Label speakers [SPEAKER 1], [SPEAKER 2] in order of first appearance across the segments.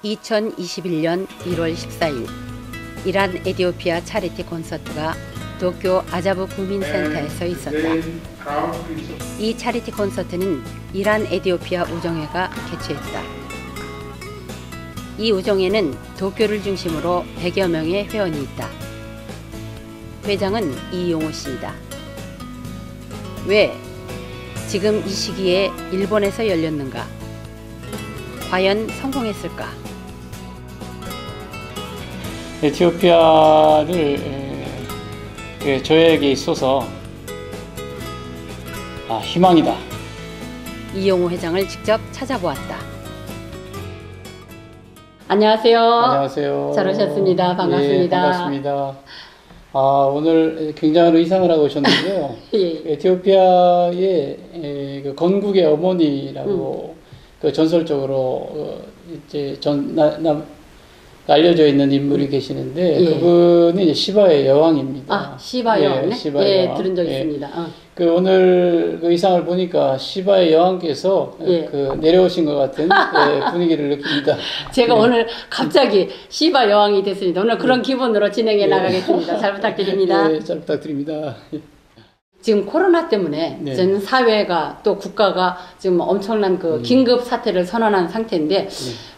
[SPEAKER 1] 2021년 1월 14일 이란 에티오피아 차리티 콘서트가 도쿄 아자부 국민센터에서 있었다. 이 차리티 콘서트는 이란 에티오피아 우정회가 개최했다. 이 우정회는 도쿄를 중심으로 100여 명의 회원이 있다. 회장은 이용호 씨이다. 왜 지금 이 시기에 일본에서 열렸는가? 과연 성공했을까?
[SPEAKER 2] 에티오피아를 저에게 있어서 희망이다.
[SPEAKER 1] 이용호 회장을 직접 찾아보았다. 안녕하세요.
[SPEAKER 2] 안녕하세요.
[SPEAKER 1] 잘 오셨습니다. 반갑습니다.
[SPEAKER 2] 예, 반갑습니다. 오늘 굉장한 의상을 하고 오셨는데요.
[SPEAKER 1] 예.
[SPEAKER 2] 에티오피아의 그 건국의 어머니라고 그 전설적으로 이제 알려져 있는 인물이 계시는데,
[SPEAKER 1] 예.
[SPEAKER 2] 그분이 이제 시바의 여왕입니다.
[SPEAKER 1] 시바 여왕.
[SPEAKER 2] 예, 시바의
[SPEAKER 1] 예,
[SPEAKER 2] 여왕.
[SPEAKER 1] 들은 적
[SPEAKER 2] 예.
[SPEAKER 1] 있습니다.
[SPEAKER 2] 그 오늘 그 의상을 보니까 시바의 여왕께서
[SPEAKER 1] 예.
[SPEAKER 2] 그 내려오신 것 같은 분위기를 느낍니다.
[SPEAKER 1] 제가 오늘 갑자기 시바 여왕이 됐습니다. 오늘 그런 기분으로 진행해 나가겠습니다. 잘 부탁드립니다.
[SPEAKER 2] 예, 잘 부탁드립니다.
[SPEAKER 1] 지금 코로나 때문에
[SPEAKER 2] 네.
[SPEAKER 1] 전 사회가 또 국가가 지금 엄청난 그 긴급 사태를 선언한 상태인데,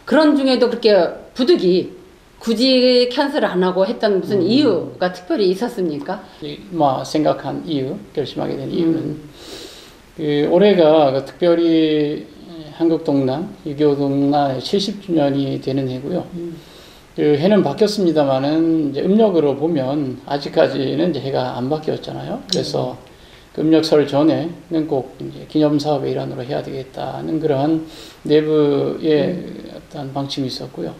[SPEAKER 1] 그런 중에도 그렇게 부득이 굳이 캔슬을 안 하고 했던 무슨 이유가 특별히 있었습니까?
[SPEAKER 2] 생각한 이유, 결심하게 된 이유는 그 올해가 그 특별히 한국 동란, 6.25 동란 70주년이 되는 해고요. 그 해는 바뀌었습니다만은 이제 음력으로 보면 아직까지는 이제 해가 안 바뀌었잖아요. 그래서 그 음력설 전에는 꼭 이제 기념 사업의 일환으로 해야 되겠다는 그러한 내부의 어떤 방침이 있었고요.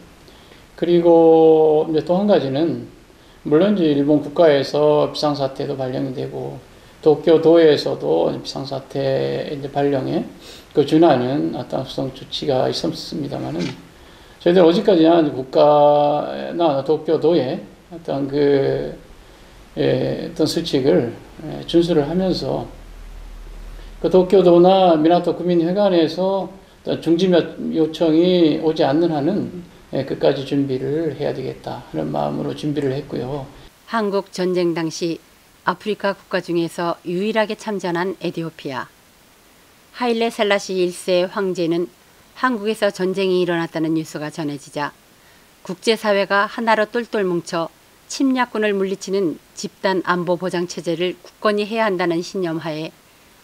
[SPEAKER 2] 그리고 이제 또 한 가지는 물론 이제 일본 국가에서 비상사태도 발령이 되고 도쿄도에서도 비상사태 이제 발령에 그 준하는 어떤 후속 조치가 있었습니다만은 저희들 어제까지나 국가나 도쿄도의 어떤 어떤 수칙을 준수를 하면서 그 도쿄도나 미나토 국민회관에서 중지 요청이 오지 않는 한은 끝까지 준비를 해야 되겠다 하는 마음으로 준비를 했고요.
[SPEAKER 1] 한국 전쟁 당시 아프리카 국가 중에서 유일하게 참전한 에티오피아. 하일레 셀라시 1세 황제는 한국에서 전쟁이 일어났다는 뉴스가 전해지자 국제사회가 하나로 똘똘 뭉쳐 침략군을 물리치는 집단 안보 보장 체제를 굳건히 해야 한다는 신념하에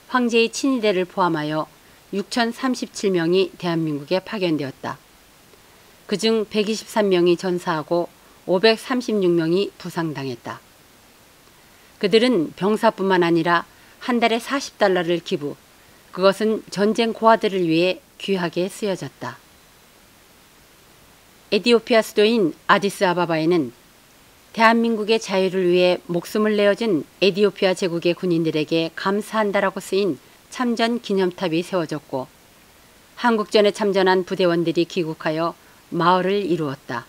[SPEAKER 1] 황제의 친위대를 포함하여 6,037명이 대한민국에 파견되었다. 그중 123명이 전사하고 536명이 부상당했다. 그들은 병사뿐만 아니라 한 달에 $40를 기부, 그것은 전쟁 고아들을 위해 귀하게 쓰여졌다. 에티오피아 수도인 아디스아바바에는 대한민국의 자유를 위해 목숨을 내어준 에티오피아 제국의 군인들에게 감사한다라고 쓰인 참전 기념탑이 세워졌고, 한국전에 참전한 부대원들이 귀국하여 마을을 이루었다.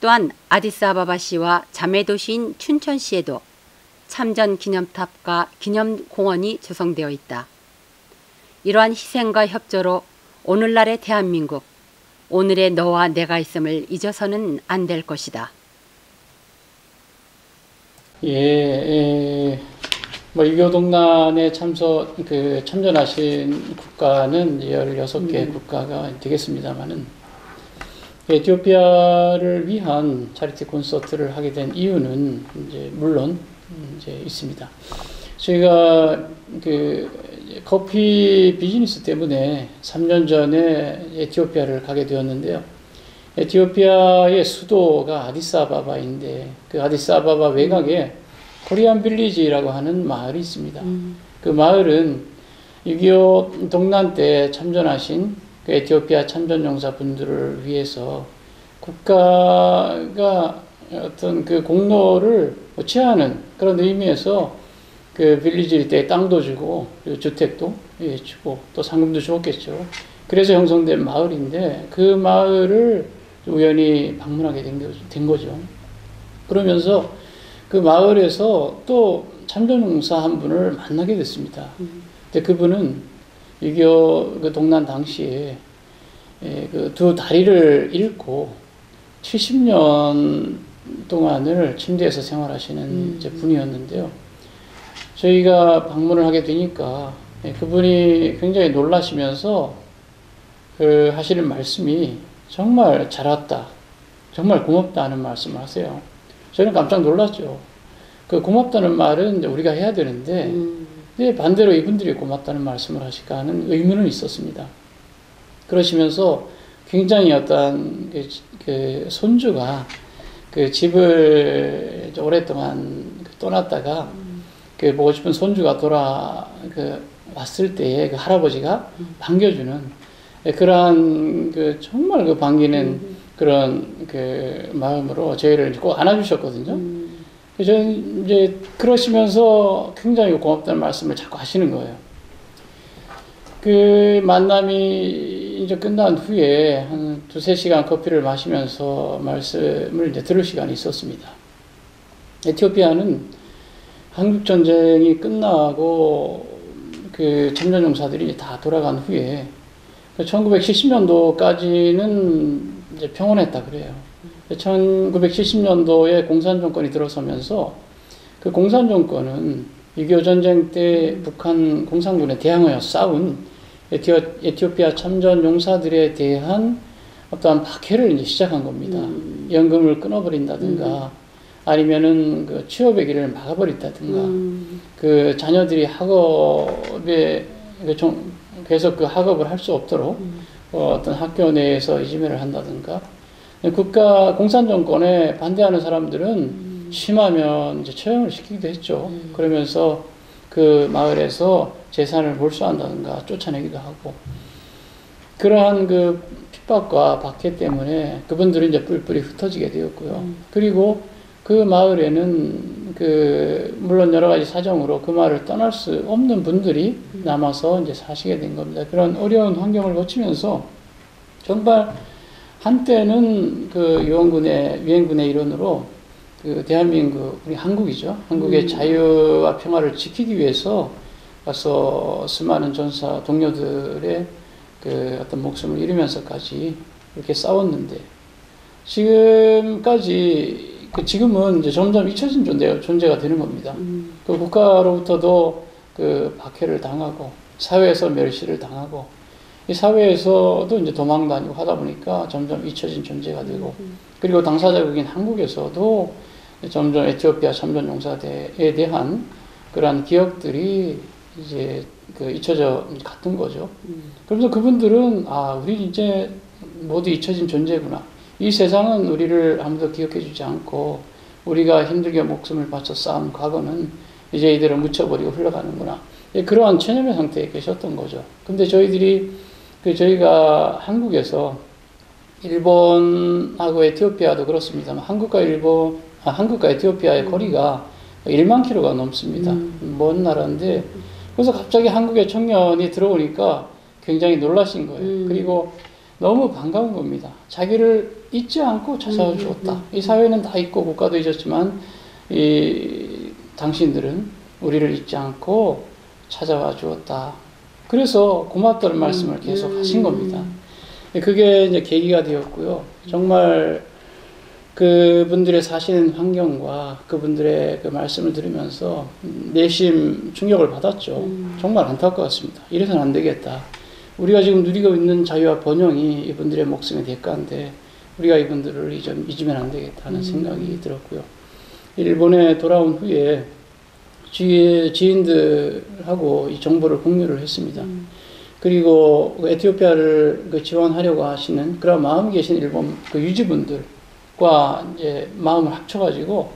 [SPEAKER 1] 또한 아디스아바바시와 자매도시인 춘천시에도 참전 기념탑과 기념공원이 조성되어 있다. 이러한 희생과 협조로 오늘날의 대한민국, 오늘의 너와 내가 있음을 잊어서는 안 될 것이다.
[SPEAKER 2] 6.25 동란에 참전하신 국가는 16개 국가가 되겠습니다만은, 에티오피아를 위한 차리티 콘서트를 하게 된 이유는 물론 있습니다. 저희가 커피 비즈니스 때문에 3년 전에 에티오피아를 가게 되었는데요. 에티오피아의 수도가 아디스아바바인데 그 아디스아바바 외곽에 코리안 빌리지라고 하는 마을이 있습니다. 그 마을은 6.25 동란 때 참전하신 그 에티오피아 참전용사분들을 위해서 국가가 어떤 그 공로를 치하하는 그런 의미에서 그 빌리지 일대에 땅도 주고 그리고 주택도 주고 또 상금도 주었겠죠. 그래서 형성된 마을인데 그 마을을 우연히 방문하게 된 거죠. 그러면서 그 마을에서 또 참전용사 한 분을 만나게 됐습니다. 근데 그분은 6.25 그 동란 당시에 그 두 다리를 잃고 70년 동안을 침대에서 생활하시는 이제 분이었는데요. 저희가 방문을 하게 되니까 그분이 굉장히 놀라시면서 그 하시는 말씀이 정말 잘 왔다, 정말 고맙다는 말씀을 하세요. 저는 깜짝 놀랐죠. 그 고맙다는 말은 이제 우리가 해야 되는데 왜 반대로 이분들이 고맙다는 말씀을 하실까 하는 의문은 있었습니다. 그러시면서 굉장히 어떤 그 손주가 그 집을 이제 오랫동안 떠났다가 그 보고 싶은 손주가 왔을 때에 그 할아버지가 반겨주는 그러한 그 정말 그 반기는 그런 그 마음으로 저희를 꼭 안아주셨거든요. 그래서 저는 이제 그러시면서 굉장히 고맙다는 말씀을 자꾸 하시는 거예요. 그 만남이 이제 끝난 후에 한 2-3시간 커피를 마시면서 말씀을 이제 들을 시간이 있었습니다. 에티오피아는 한국 전쟁이 끝나고 그 참전용사들이 다 돌아간 후에 1970년도까지는 이제 평온했다 그래요. 1970년도에 공산 정권이 들어서면서 그 공산 정권은 6.25 전쟁 때 북한 공산군에 대항하여 싸운 에티오피아 참전 용사들에 대한 어떠한 박해를 이제 시작한 겁니다. 연금을 끊어버린다든가 아니면은 그 취업의 길을 막아버린다든가 그 자녀들이 학업에 계속 그 학업을 할 수 없도록 어떤 학교 내에서 이지매를 한다든가 국가 공산 정권에 반대하는 사람들은 심하면 이제 처형을 시키기도 했죠. 그러면서 그 마을에서 재산을 몰수한다든가 쫓아내기도 하고 그러한 그 핍박과 박해 때문에 그분들은 이제 뿔뿔이 흩어지게 되었고요. 그리고 그 마을에는 물론 여러 가지 사정으로 그 마을을 떠날 수 없는 분들이 남아서 이제 사시게 된 겁니다. 그런 어려운 환경을 거치면서 정말 한때는 그 유엔군의 일원으로 그 대한민국, 우리 한국이죠. 한국의 자유와 평화를 지키기 위해서 가서 수많은 전사 동료들의 그 어떤 목숨을 잃으면서까지 이렇게 싸웠는데 지금은 이제 점점 잊혀진 존재가 되는 겁니다. 그 국가로부터도 그 박해를 당하고 사회에서 멸시를 당하고 이 사회에서도 이제 도망 다니고 하다 보니까 점점 잊혀진 존재가 되고 그리고 당사자국인 한국에서도 점점 에티오피아 참전용사대에 대한 그러한 기억들이 이제 그 잊혀져 갔던 거죠. 그래서 그분들은 우리 이제 모두 잊혀진 존재구나. 이 세상은 우리를 아무도 기억해주지 않고 우리가 힘들게 목숨을 바쳐 쌓은 과거는 이제 이대로 묻혀버리고 흘러가는구나. 그러한 체념의 상태에 계셨던 거죠. 근데 저희가 한국에서 일본하고 에티오피아도 그렇습니다만 한국과 에티오피아의 거리가 1만 킬로가 넘습니다. 먼 나라인데 그래서 갑자기 한국의 청년이 들어오니까 굉장히 놀라신 거예요. 그리고 너무 반가운 겁니다. 자기를 잊지 않고 찾아와 주었다. 이 사회는 다 잊고 국가도 잊었지만 당신들은 우리를 잊지 않고 찾아와 주었다. 그래서 고맙다는 말씀을 계속 하신 겁니다. 그게 이제 계기가 되었고요. 정말 그분들의 사시는 환경과 그분들의 그 말씀을 들으면서 내심 충격을 받았죠. 정말 안타까웠습니다. 이래서는 안 되겠다. 우리가 지금 누리고 있는 자유와 번영이 이분들의 목숨의 대가인데 우리가 이분들을 잊으면 안 되겠다는 생각이 들었고요. 일본에 돌아온 후에 주위의 지인들하고 이 정보를 공유를 했습니다. 그리고 에티오피아를 지원하려고 하시는 그런 마음이 계신 일본 그 유지분들과 이제 마음을 합쳐가지고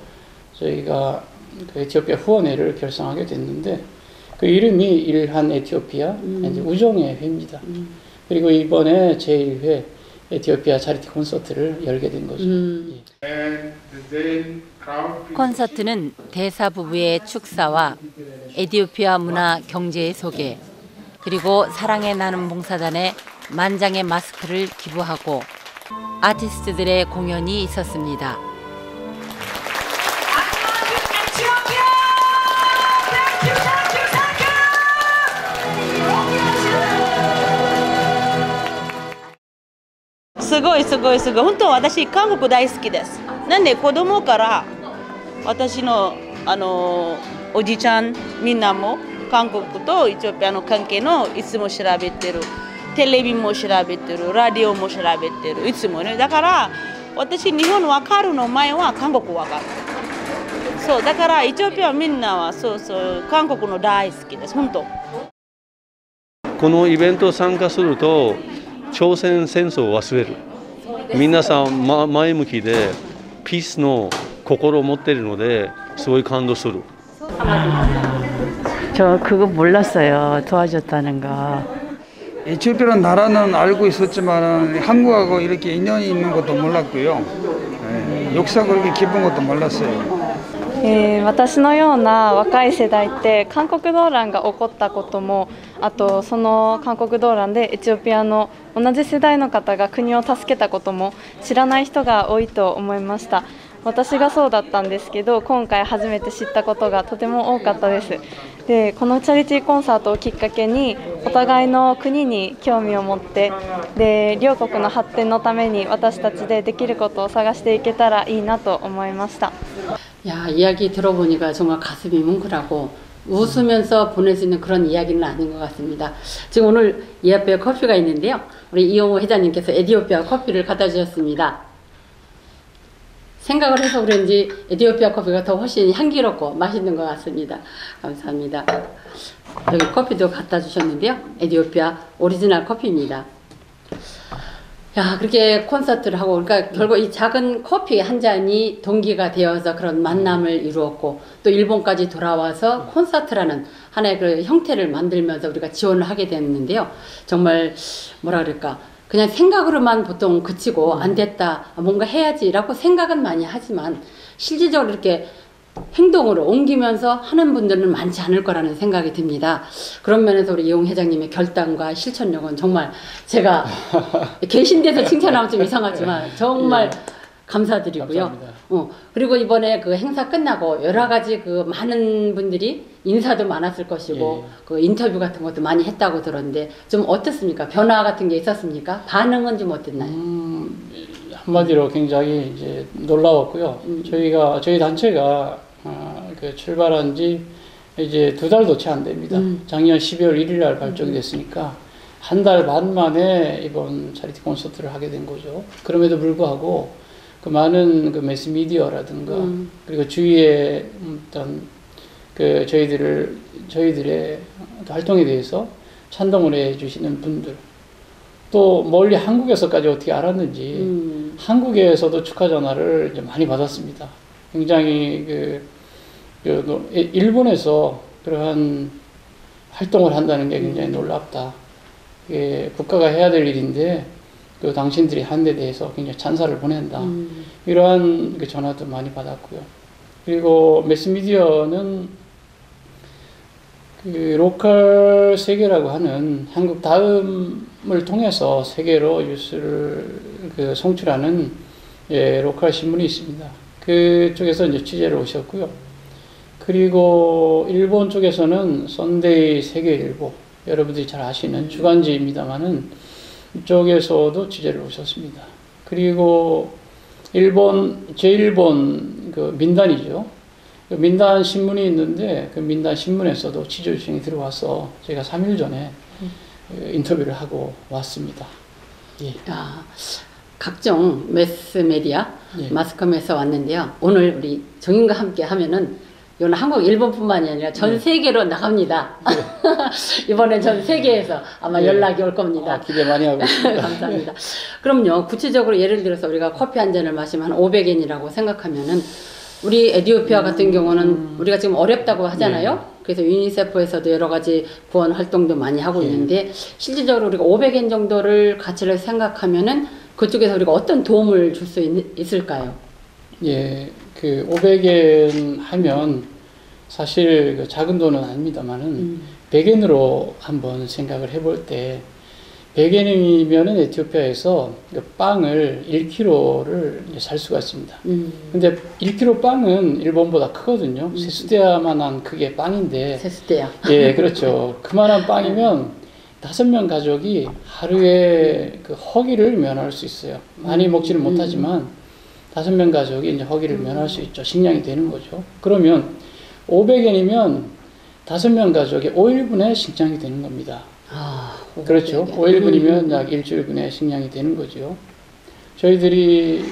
[SPEAKER 2] 저희가 그 에티오피아 후원회를 결성하게 됐는데 그 이름이 일한 에티오피아 이제 우정의 회입니다. 그리고 이번에 제1회 에티오피아 차리티 콘서트를 열게 된 거죠.
[SPEAKER 1] 콘서트는 대사 부부의 축사와 에티오피아 문화 경제의 소개 그리고 사랑의 나눔 봉사단의 만장의 마스크를 기부하고 아티스트들의 공연이 있었습니다.
[SPEAKER 3] すごいすごいすごい。本当私韓国大好きです。なんで子供から私のおじちゃんみんなも韓国とエチオピアの関係のいつも調べてる。テレビも調べてる、ラジオも調べてる、いつもね。だから私日本わかるの前は韓国わかる。そうだからエチオピアみんなはそうそう韓国の大好きです。本当。
[SPEAKER 4] このイベント参加すると朝鮮戦争を忘れる。皆さん、前向きでピースの心を持っているのですごい感動する。
[SPEAKER 5] 저 그거 몰랐어요. 도와줬다는 거.
[SPEAKER 6] 에티오피아라는 나라는 알고 있었지만 한국하고 이렇게 인연이 있는 것도 몰랐고요. 역사가 그렇게 깊은 것도 몰랐어요.
[SPEAKER 7] 私のような若い世代って韓国動乱が起こったこともあとその韓国動乱でエチオピアの同じ世代の方が国を助けたことも知らない人が多いと思いました。私がそうだったんですけど今回初めて知ったことがとても多かったです。でこのチャリティーコンサートをきっかけにお互いの国に興味を持ってで両国の発展のために私たちでできることを探していけたらいいなと思いました。
[SPEAKER 1] 야, 이야기 들어보니까 정말 가슴이 뭉클하고 웃으면서 보낼 수 있는 그런 이야기는 아닌 것 같습니다. 지금 오늘 이 앞에 커피가 있는데요. 우리 이용호 회장님께서 에티오피아 커피를 갖다 주셨습니다. 생각을 해서 그런지 에티오피아 커피가 더 훨씬 향기롭고 맛있는 것 같습니다. 감사합니다. 여기 커피도 갖다 주셨는데요. 에티오피아 오리지널 커피입니다. 야, 그렇게 콘서트를 하고, 그러니까 결국 이 작은 커피 한 잔이 동기가 되어서 그런 만남을 이루었고, 또 일본까지 돌아와서 콘서트라는 하나의 그 형태를 만들면서 우리가 지원을 하게 됐는데요. 정말, 뭐라 그럴까. 그냥 생각으로만 보통 그치고 안 됐다, 뭔가 해야지라고 생각은 많이 하지만, 실질적으로 이렇게 행동으로 옮기면서 하는 분들은 많지 않을 거라는 생각이 듭니다. 그런 면에서 우리 이용 회장님의 결단과 실천력은 정말 제가 계신 데서 칭찬하면 좀 이상하지만 정말 감사드리고요. 그리고 이번에 그 행사 끝나고 여러 가지 그 많은 분들이 인사도 많았을 것이고 그 인터뷰 같은 것도 많이 했다고 들었는데 좀 어떻습니까? 변화 같은 게 있었습니까? 반응은 좀 어땠나요?
[SPEAKER 2] 한마디로 굉장히 이제 놀라웠고요. 저희 단체가 그 출발한 지 이제 2달도 채 안 됩니다. 작년 12월 1일 날 발족이 됐으니까 한 달 반 만에 이번 차리티 콘서트를 하게 된 거죠. 그럼에도 불구하고 그 많은 그 매스미디어라든가 그리고 주위에 어떤 그 저희들의 활동에 대해서 찬동을 해주시는 분들 또 멀리 한국에서까지 어떻게 알았는지 한국에서도 축하 전화를 이제 많이 받았습니다. 굉장히 일본에서 그러한 활동을 한다는 게 굉장히 놀랍다. 이게 국가가 해야 될 일인데 그 당신들이 한 데 대해서 굉장히 찬사를 보낸다. 이러한 그 전화도 많이 받았고요. 그리고 매스미디어는 그 로컬 세계라고 하는 한국 다음을 통해서 세계로 뉴스를 그 송출하는 로컬 신문이 있습니다. 그쪽에서 이제 취재를 오셨고요. 그리고 일본 쪽에서는 썬데이 세계일보, 여러분들이 잘 아시는 주간지입니다만은 이쪽에서도 취재를 오셨습니다. 그리고 제일본 그 민단이죠. 그 민단 신문이 있는데 그 민단 신문에서도 취재 요청이 들어와서 제가 3일 전에 인터뷰를 하고 왔습니다. 예.
[SPEAKER 1] 야, 각종 매스메디어, 마스컴에서 왔는데요. 오늘 우리 정인과 함께 하면은 이건 한국, 일본뿐만이 아니라 전 세계로 나갑니다. 이번엔 전 세계에서 아마 연락이 올 겁니다.
[SPEAKER 2] 기대 많이 하고 있습니다.
[SPEAKER 1] 감사합니다. 그럼요, 구체적으로 예를 들어서 우리가 커피 한 잔을 마시면 한 500엔이라고 생각하면은 우리 에티오피아 같은 경우는 우리가 지금 어렵다고 하잖아요. 그래서 유니세프에서도 여러 가지 구원 활동도 많이 하고 있는데 실질적으로 우리가 500엔 정도를 가치를 생각하면은 그쪽에서 우리가 어떤 도움을 줄 수 있을까요?
[SPEAKER 2] 예, 그 500엔 하면 사실 그 작은 돈은 아닙니다만은 100엔으로 한번 생각을 해볼 때 100엔이면은 에티오피아에서 그 빵을 1kg를 살 수가 있습니다. 근데 1kg 빵은 일본보다 크거든요. 세수대야만한 크기의 빵인데.
[SPEAKER 1] 세수대야.
[SPEAKER 2] 예, 그렇죠. 그만한 빵이면 5명 가족이 하루에 그 허기를 면할 수 있어요. 많이 먹지는 못하지만 5명 가족이 이제 허기를 면할 수 있죠. 식량이 되는 거죠. 그러면 500엔이면 5명 가족이 5일분의 식량이 되는 겁니다. 그렇죠. 5일분이면 약 일주일분의 식량이 되는 거죠. 저희들이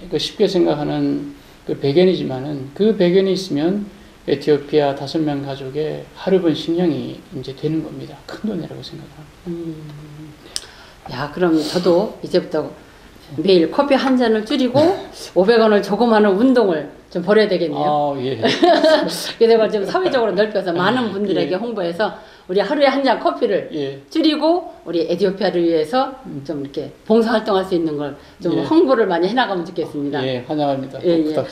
[SPEAKER 2] 그 쉽게 생각하는 그 100엔이지만은 그 100엔이 있으면 에티오피아 5명 가족의 하루분 식량이 이제 되는 겁니다. 큰 돈이라고 생각합니다.
[SPEAKER 1] 야, 그럼 저도 이제부터 매일 커피 한 잔을 줄이고 500원을 조그마한 운동을 좀 벌여야 되겠네요.
[SPEAKER 2] 예.
[SPEAKER 1] 그래서 좀 사회적으로 넓혀서 많은 분들에게 홍보해서 우리 하루에 한 잔 커피를 줄이고 우리 에티오피아를 위해서 좀 이렇게 봉사활동할 수 있는 걸 좀 홍보를 많이 해나가면 좋겠습니다.
[SPEAKER 2] 예, 환영합니다. 부탁드립니다.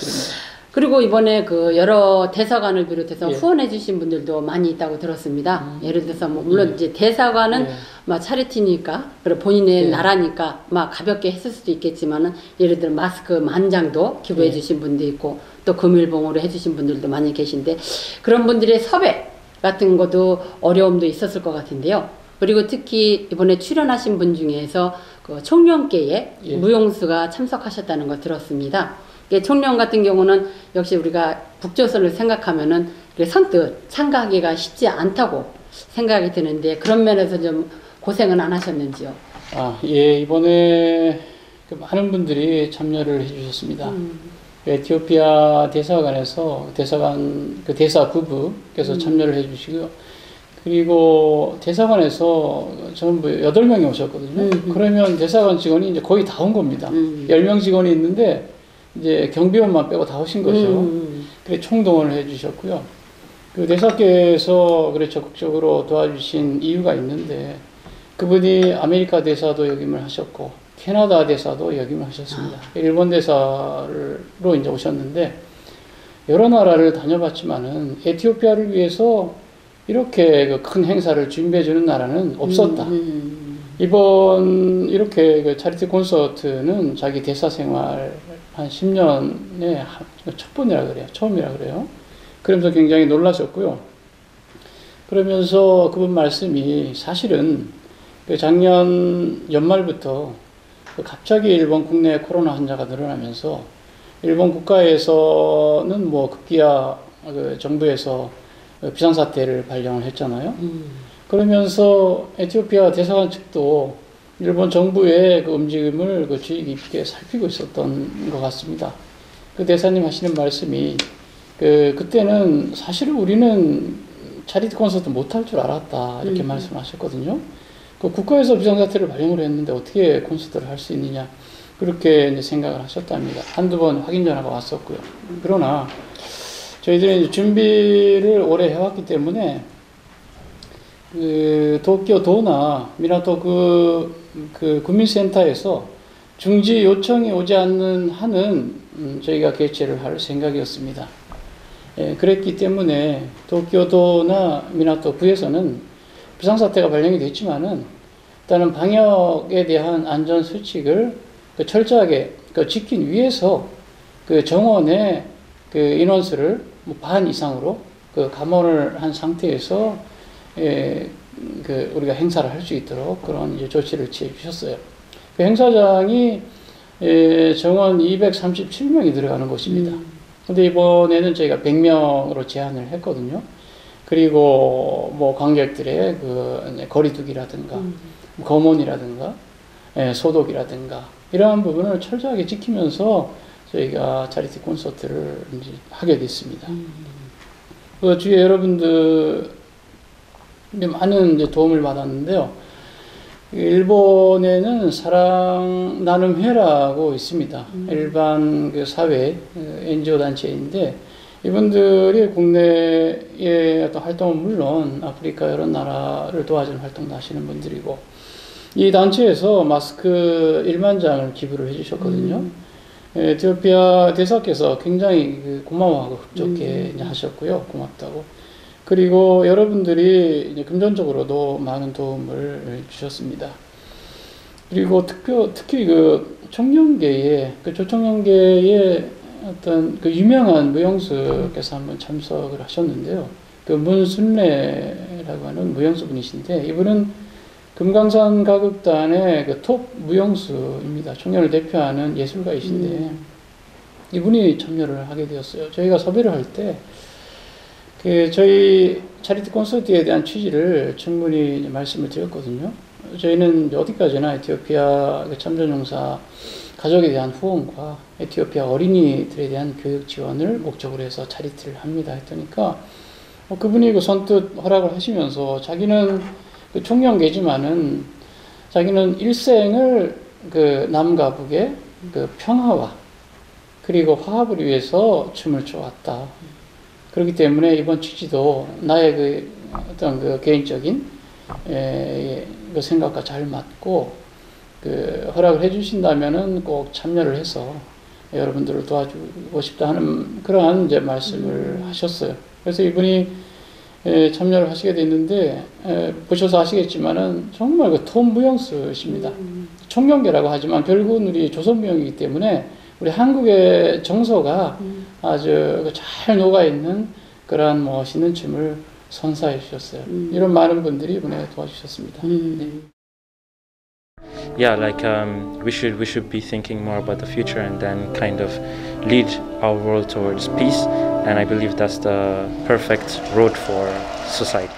[SPEAKER 1] 그리고 이번에 그 여러 대사관을 비롯해서 후원해주신 분들도 많이 있다고 들었습니다. 예를 들어서 뭐 물론 이제 대사관은 막 차리티니까 그리고 본인의 나라니까 막 가볍게 했을 수도 있겠지만은 예를 들어 마스크 10장도 기부해주신 분도 있고 또 금일봉으로 해주신 분들도 많이 계신데 그런 분들의 섭외 같은 것도 어려움도 있었을 것 같은데요. 그리고 특히 이번에 출연하신 분 중에서 그 총련계에 무용수가 참석하셨다는 거 들었습니다. 총련 같은 경우는 역시 우리가 북조선을 생각하면은 선뜻 참가하기가 쉽지 않다고 생각이 드는데 그런 면에서 좀 고생은 안 하셨는지요?
[SPEAKER 2] 예, 이번에 그 많은 분들이 참여를 해주셨습니다. 에티오피아 대사관에서 대사관 그 대사 부부께서 참여를 해주시고요. 그리고 대사관에서 전부 8명이 오셨거든요. 그러면 대사관 직원이 이제 거의 다 온 겁니다. 10명 직원이 있는데 이제 경비원만 빼고 다 오신 거죠. 그래 총동원을 해주셨고요. 그 대사께서 그래 적극적으로 도와주신 이유가 있는데 그분이 아메리카 대사도 역임을 하셨고 캐나다 대사도 역임을 하셨습니다. 일본 대사로 이제 오셨는데 여러 나라를 다녀봤지만은 에티오피아를 위해서 이렇게 그 큰 행사를 준비해주는 나라는 없었다. 이번 이렇게 그 차리티 콘서트는 자기 대사 생활 한 10년에 첫 번이라 그래요. 처음이라 그래요. 그러면서 굉장히 놀라셨고요. 그러면서 그분 말씀이 사실은 그 작년 연말부터 갑자기 일본 국내 코로나 환자가 늘어나면서 일본 국가에서는 뭐 급기야 그 정부에서 비상사태를 발령을 했잖아요. 그러면서 에티오피아 대사관 측도 일본 정부의 그 움직임을 그 주의 깊게 살피고 있었던 것 같습니다. 그 대사님 하시는 말씀이 그때는 사실은 우리는 차리티 콘서트 못할 줄 알았다 이렇게 말씀하셨거든요. 그 국가에서 비상사태를 발령을 했는데 어떻게 콘서트를 할 수 있느냐 그렇게 이제 생각을 하셨답니다. 한두 번 확인 전화가 왔었고요. 그러나 저희들이 이제 준비를 오래 해왔기 때문에 그 도쿄 도나 미나토 그 국민센터에서 중지 요청이 오지 않는 한은 저희가 개최를 할 생각이었습니다. 그랬기 때문에 도쿄도나 미나토 부에서는 비상사태가 발령이 됐지만은 일단은 방역에 대한 안전 수칙을 철저하게 지킨 위해서 그 정원의 그 인원수를 반 이상으로 감원을 한 상태에서 우리가 행사를 할 수 있도록 그런 이제 조치를 취해 주셨어요. 그 행사장이 정원 237명이 들어가는 곳입니다. 근데 이번에는 저희가 100명으로 제한을 했거든요. 그리고 뭐 관객들의 그 거리두기라든가 검온이라든가 소독이라든가 이러한 부분을 철저하게 지키면서 저희가 차리티 콘서트를 이제 하게 됐습니다. 그 주위에 여러분들 많은 이제 도움을 받았는데요. 일본에는 사랑 나눔회라고 있습니다. 일반 그 사회 NGO 단체인데 이분들이 국내의 어떤 활동은 물론 아프리카 여러 나라를 도와주는 활동도 하시는 분들이고 이 단체에서 마스크 1만 장을 기부를 해주셨거든요. 에티오피아 대사께서 굉장히 고마워하고 흡족해 이제 하셨고요. 고맙다고. 그리고 여러분들이 이제 금전적으로도 많은 도움을 주셨습니다. 그리고 특히 그 청년계의 조청년계의 어떤 그 유명한 무용수께서 한번 참석을 하셨는데요. 그 문순례라고 하는 무용수 분이신데 이분은 금강산 가극단의 그 톱 무용수입니다. 청년을 대표하는 예술가이신데 이분이 참여를 하게 되었어요. 저희가 섭외를 할 때 그 저희 차리티 콘서트에 대한 취지를 충분히 말씀을 드렸거든요. 저희는 어디까지나 에티오피아 참전용사 가족에 대한 후원과 에티오피아 어린이들에 대한 교육 지원을 목적으로 해서 차리티를 합니다. 했더니까 그분이 그 선뜻 허락을 하시면서 자기는 그 총영계지만은 자기는 일생을 그 남과 북의 그 평화와 그리고 화합을 위해서 춤을 춰왔다. 그렇기 때문에 이번 취지도 나의 그 어떤 그 개인적인 그 생각과 잘 맞고 그 허락을 해주신다면은 꼭 참여를 해서 여러분들을 도와주고 싶다 하는 그러한 이제 말씀을 하셨어요. 그래서 이분이 참여를 하시게 됐는데 보셔서 아시겠지만은 정말 그 톱무용수십니다. 총경계라고 하지만 결국은 우리 조선무용이기 때문에 우리 한국의 정서가 아주 잘 녹아있는 그러한 멋있는 춤을 선사해 주셨어요. 이런 많은 분들이 이번에 도와주셨습니다. 네.
[SPEAKER 8] Yeah, like we should be thinking more about the future and then kind of lead our world towards peace. And I believe that's the perfect road for society.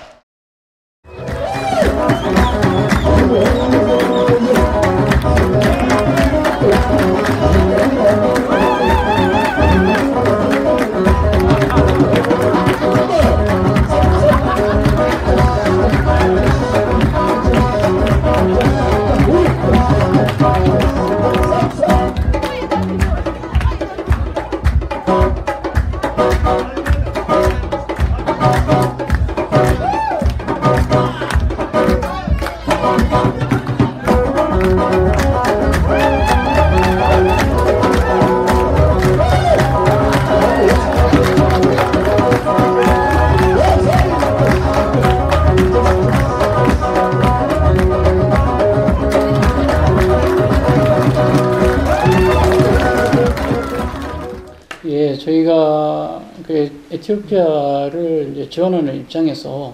[SPEAKER 2] 예, 저희가 그 에티오피아를 이제 지원하는 입장에서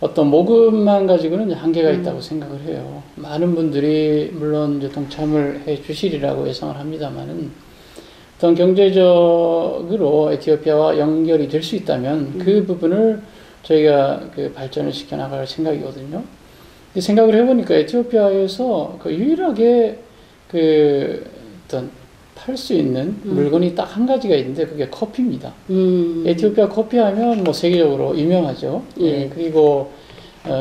[SPEAKER 2] 어떤 모금만 가지고는 이제 한계가 있다고 생각을 해요. 많은 분들이 물론 이제 동참을 해 주시리라고 예상을 합니다만은 어떤 경제적으로 에티오피아와 연결이 될 수 있다면 그 부분을 저희가 그 발전을 시켜 나갈 생각이거든요. 생각을 해보니까 에티오피아에서 그 유일하게 그 어떤 팔 수 있는 물건이 딱 한 가지가 있는데 그게 커피입니다. 에티오피아 커피하면 뭐 세계적으로 유명하죠.
[SPEAKER 1] 예.
[SPEAKER 2] 그리고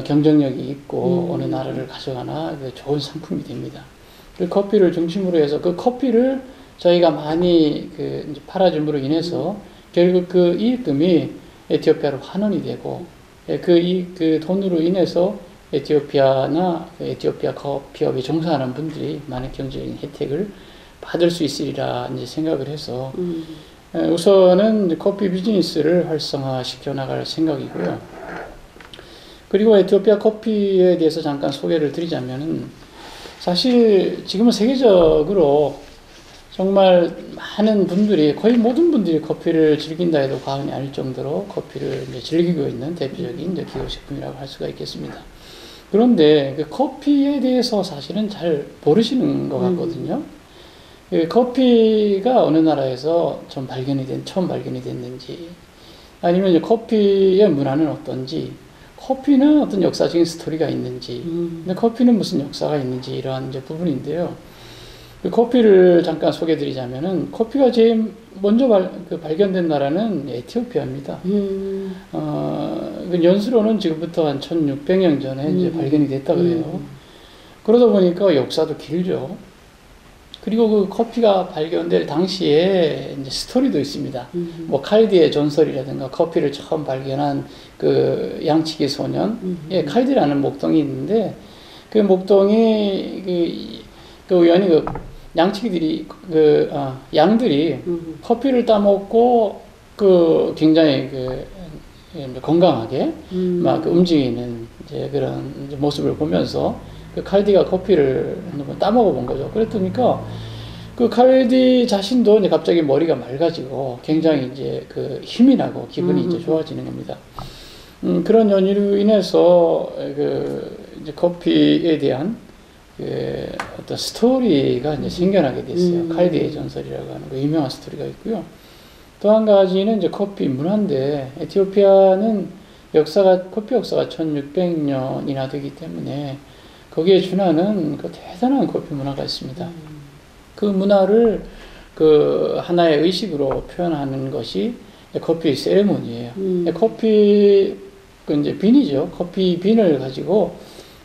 [SPEAKER 2] 경쟁력이 있고 어느 나라를 가져가나 좋은 상품이 됩니다. 그 커피를 중심으로 해서 그 커피를 저희가 많이 그 이제 팔아줌으로 인해서 결국 그 이익금이 에티오피아로 환원이 되고 그 돈으로 인해서 에티오피아나 에티오피아 커피업에 종사하는 분들이 많은 경제적인 혜택을 받을 수 있으리라 이제 생각을 해서 우선은 커피 비즈니스를 활성화시켜 나갈 생각이고요. 그리고 에티오피아 커피에 대해서 잠깐 소개를 드리자면은 사실 지금은 세계적으로 정말 많은 분들이 거의 모든 분들이 커피를 즐긴다 해도 과언이 아닐 정도로 커피를 이제 즐기고 있는 대표적인 이제 기호식품이라고 할 수가 있겠습니다. 그런데 그 커피에 대해서 사실은 잘 모르시는 것 같거든요. 그 커피가 어느 나라에서 처음 발견이 됐는지, 아니면 이제 커피의 문화는 어떤지, 커피는 어떤 역사적인 스토리가 있는지, 근데 커피는 무슨 역사가 있는지 이러한 이제 부분인데요. 그 커피를 잠깐 소개드리자면은 커피가 제일 먼저 발견된 나라는 에티오피아입니다. 그 연수로는 지금부터 한 1600년 전에 이제 발견이 됐다 그래요. 그러다 보니까 역사도 길죠. 그리고 그 커피가 발견될 당시에 이제 스토리도 있습니다. 뭐 칼디의 전설이라든가 커피를 처음 발견한 그 양치기 소년, 칼디라는 목동이 있는데 그 목동이 그 우연히 그 양치기들이 양들이 커피를 따먹고 그 굉장히 건강하게 막 움직이는 이제 그런 이제 모습을 보면서 그 칼디가 커피를 한번 따먹어 본 거죠. 그랬더니까 그 칼디 자신도 이제 갑자기 머리가 맑아지고 굉장히 이제 그 힘이 나고 기분이 이제 좋아지는 겁니다. 그런 연유로 인해서 이제 커피에 대한 그 어떤 스토리가 이제 생겨나게 됐어요. 칼디의 전설이라고 하는 그 유명한 스토리가 있고요. 또 한 가지는 이제 커피 문화인데, 에티오피아는 커피 역사가 1600년이나 되기 때문에 거기에 준하는 그 대단한 커피 문화가 있습니다. 그 문화를 그 하나의 의식으로 표현하는 것이 커피 세레모니예요. 커피 그 이제 빈이죠. 커피 빈을 가지고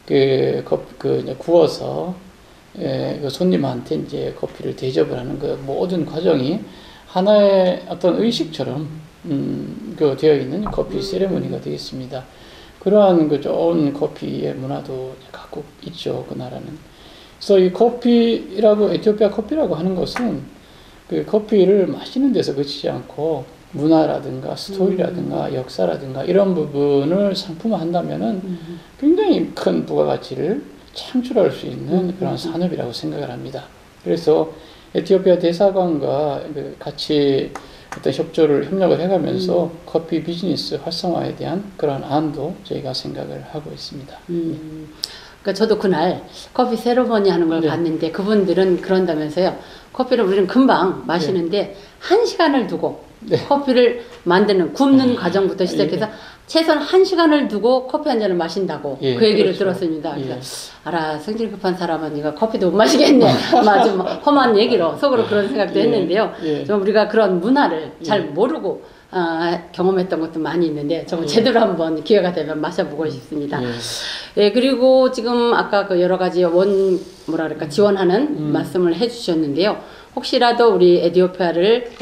[SPEAKER 2] 이제 구워서 그 손님한테 이제 커피를 대접을 하는 그 모든 과정이 하나의 어떤 의식처럼 그 되어 있는 커피 세레모니가 되겠습니다. 그러한 그 좋은 커피의 문화도 갖고 있죠, 그 나라는. 그래서 이 커피라고, 에티오피아 커피라고 하는 것은 그 커피를 마시는 데서 그치지 않고 문화라든가 스토리라든가 역사라든가 이런 부분을 상품화한다면은 굉장히 큰 부가가치를 창출할 수 있는 그런 산업이라고 생각을 합니다. 그래서 에티오피아 대사관과 같이 어떤 협력을 해가면서 커피 비즈니스 활성화에 대한 그런 안도 저희가 생각을 하고 있습니다.
[SPEAKER 1] 그러니까 저도 그날 커피 세레머니 하는 걸 봤는데 그분들은 그런다면서요. 커피를 우리는 금방 마시는데 1시간을 두고 커피를 굽는 과정부터 시작해서 최소한 1시간을 두고 커피 한 잔을 마신다고 그 얘기를 그렇죠. 들었습니다. 그러니까 알아, 성질 급한 사람은 이거 커피도 못 마시겠네. 좀 험한 얘기로 속으로 그런 생각도 했는데요. 좀 우리가 그런 문화를 잘 모르고 경험했던 것도 많이 있는데 정말 제대로 한번 기회가 되면 마셔보고 싶습니다. 그리고 지금 아까 그 여러 가지 지원하는 말씀을 해주셨는데요. 혹시라도 우리 에티오피아를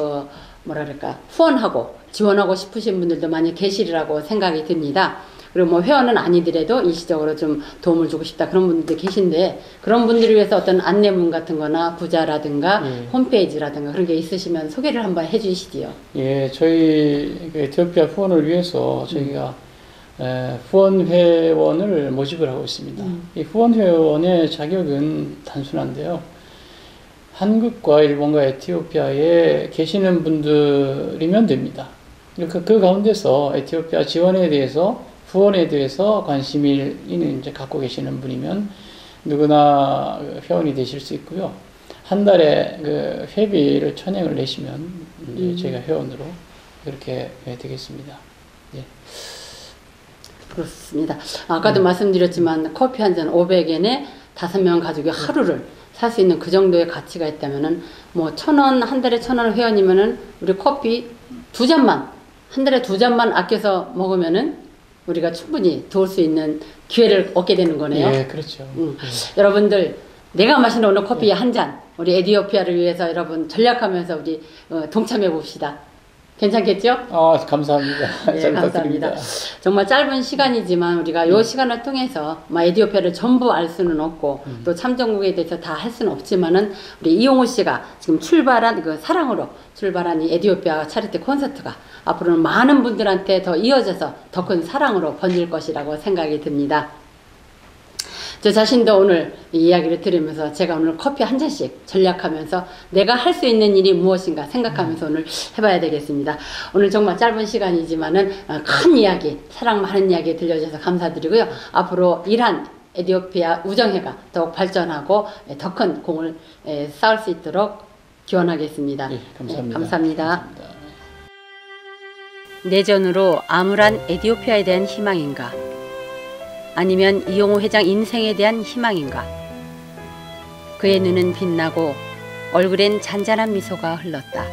[SPEAKER 1] 후원하고 지원하고 싶으신 분들도 많이 계시리라고 생각이 듭니다. 그리고 뭐 회원은 아니더라도 일시적으로 좀 도움을 주고 싶다 그런 분들도 계신데, 그런 분들을 위해서 어떤 안내문 같은 거나 부자라든가 홈페이지라든가 그런 게 있으시면 소개를 한번 해 주시지요.
[SPEAKER 2] 예, 저희 에티오피아 후원을 위해서 저희가 후원 회원을 모집을 하고 있습니다. 이 후원 회원의 자격은 단순한데요. 한국과 일본과 에티오피아에 계시는 분들이면 됩니다. 그 가운데서 에티오피아 지원에 대해서, 후원에 대해서 관심을 이제 갖고 계시는 분이면 누구나 회원이 되실 수 있고요. 한 달에 그 회비를 1,000엔을 내시면 이제 저희가 회원으로 그렇게 되겠습니다. 예.
[SPEAKER 1] 그렇습니다. 아까도 말씀드렸지만 커피 한 잔 500엔에 5명 가족이 하루를 살 수 있는 그 정도의 가치가 있다면은 뭐 1,000원, 한 달에 1,000원 회원이면은 우리 커피 한 달에 2잔만 아껴서 먹으면은 우리가 충분히 도울 수 있는 기회를 얻게 되는 거네요.
[SPEAKER 2] 예, 그렇죠.
[SPEAKER 1] 여러분들, 내가 마시는 오늘 커피 한 잔, 우리 에티오피아를 위해서 여러분 전략하면서 우리 동참해 봅시다. 괜찮겠죠?
[SPEAKER 2] 감사합니다.
[SPEAKER 1] 네, 감사합니다. 정말 짧은 시간이지만 우리가 이 시간을 통해서 에티오피아를 전부 알 수는 없고 또 참전국에 대해서 다 할 수는 없지만은 우리 이용우 씨가 지금 출발한 그 사랑으로 출발한 이 에티오피아 차리티 콘서트가 앞으로는 많은 분들한테 더 이어져서 더 큰 사랑으로 번질 것이라고 생각이 듭니다. 저 자신도 오늘 이 이야기를 들으면서 제가 오늘 커피 한 잔씩 전략하면서 내가 할 수 있는 일이 무엇인가 생각하면서 오늘 해봐야 되겠습니다. 오늘 정말 짧은 시간이지만은 큰 이야기, 사랑 많은 이야기 들려주셔서 감사드리고요. 앞으로 이란 에티오피아 우정회가 더욱 발전하고 더 큰 공을 쌓을 수 있도록 기원하겠습니다.
[SPEAKER 2] 네, 감사합니다.
[SPEAKER 1] 네, 감사합니다. 내전으로 암울한 에티오피아에 대한 희망인가? 아니면 이용우 회장 인생에 대한 희망인가? 그의 눈은 빛나고 얼굴엔 잔잔한 미소가 흘렀다.